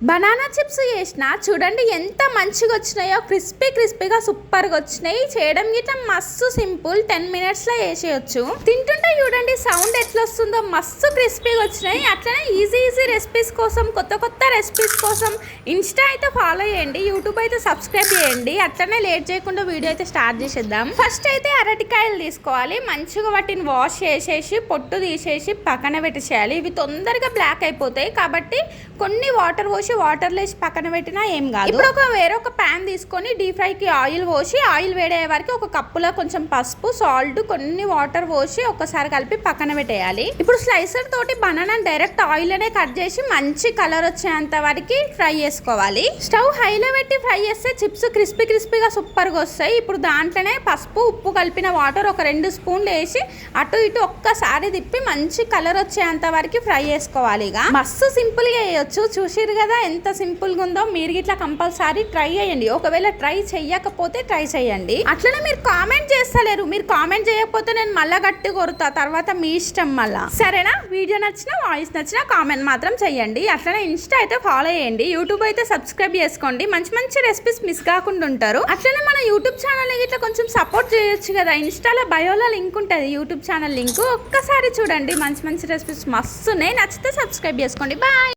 Banana chips చేసిన చూడండి ఎంత మంచిగా వచ్చినాయో, క్రిస్పీగా సూపర్గా వచ్చినాయి. చేయడం గిట్ట మస్తు సింపుల్, 10 minutesలో చేసేయచ్చు. తింటుంటే చూడండి సౌండ్ ఎట్లా వస్తుందో, మస్తు క్రిస్పీగా వచ్చినాయి. అట్లనే ఈజీ రెసిపీస్ కోసం, కొత్త రెసిపీస్ కోసం ఇన్స్టా అయితే ఫాలో చేయండి, యూట్యూబ్ అయితే సబ్స్క్రైబ్ చేయండి. అట్లనే లేట్ చేయకుండా వీడియో అయితే స్టార్ట్ చేసేద్దాం. ఫస్ట్ అయితే అరటికాయలు తీసుకోవాలి, మంచిగా వాటిని వాష్ చేసేసి పొట్టు తీసేసి పక్కన పెట్టేసేయాలి. ఇవి తొందరగా బ్లాక్ అయిపోతాయి కాబట్టి కొన్ని వాటర్ పోసి వాటర్లో వేసి పక్కన పెట్టినా ఏం కాదు. ఇప్పుడు వేరొక ప్యాన్ తీసుకొని డీప్ ఫ్రైకి ఆయిల్ పోసి, ఆయిల్ వేడయ్యే వరకు ఒక కప్పులో కొంచెం పసుపు, సాల్ట్, కొన్ని వాటర్ పోసి ఒకసారి కలిపి పక్కన పెట్టేయాలి. ఇప్పుడు స్లైసర్ తోటి బనానా డైరెక్ట్ ఆయిల్ అనే కట్ చేసి మంచి కలర్ వచ్చేంత వరకు ఫ్రై చేసుకోవాలి. స్టవ్ హైలో పెట్టి ఫ్రై చేస్తే చిప్స్ క్రిస్పీగా సూపర్గా వస్తాయి. ఇప్పుడు దాంట్లోనే పసుపు, ఉప్పు కలిపిన వాటర్ ఒక 2 స్పూన్లు వేసి అటు ఇటు ఒక్కసారి తిప్పి మంచి కలర్ వచ్చేంత వరకు ఫ్రై చేసుకోవాలి. ఇక మస్తు సింపుల్ గా వేయొచ్చు. చూసిరు కదా ఎంత సింపుల్ గా ఉందో. మీరు ఇట్లా కంపల్సరీ ట్రై చేయండి. ఒకవేళ ట్రై చెయ్యకపోతే ట్రై చేయండి. అట్లనే మీరు కామెంట్ చేస్తలేరు, మీరు కామెంట్ చేయకపోతే నేను మళ్ళా గట్టి కొరుతా, తర్వాత మీ ఇష్టం మళ్ళా. సరేనా? వీడియో నచ్చినా వాయిస్ నచ్చినా కామెంట్ మాత్రం చెయ్యండి. అట్లనే ఇన్స్టా అయితే ఫాలో చేయండి, యూట్యూబ్ అయితే సబ్స్క్రైబ్ చేసుకోండి. మంచి రెసిపీస్ మిస్ కాకుండా ఉంటారు. అట్లనే మన యూట్యూబ్ ఛానల్ ఇట్లా కొంచెం సపోర్ట్ చేయొచ్చు కదా. ఇన్స్టాలో బయోలో లింక్ ఉంటుంది, యూట్యూబ్ ఛానల్ లింక్. ఒక్కసారి చూడండి, మంచి రెసిపీస్ మస్తున్నాయి. నచ్చితే సబ్స్క్రైబ్ చేసుకోండి. బాయ్.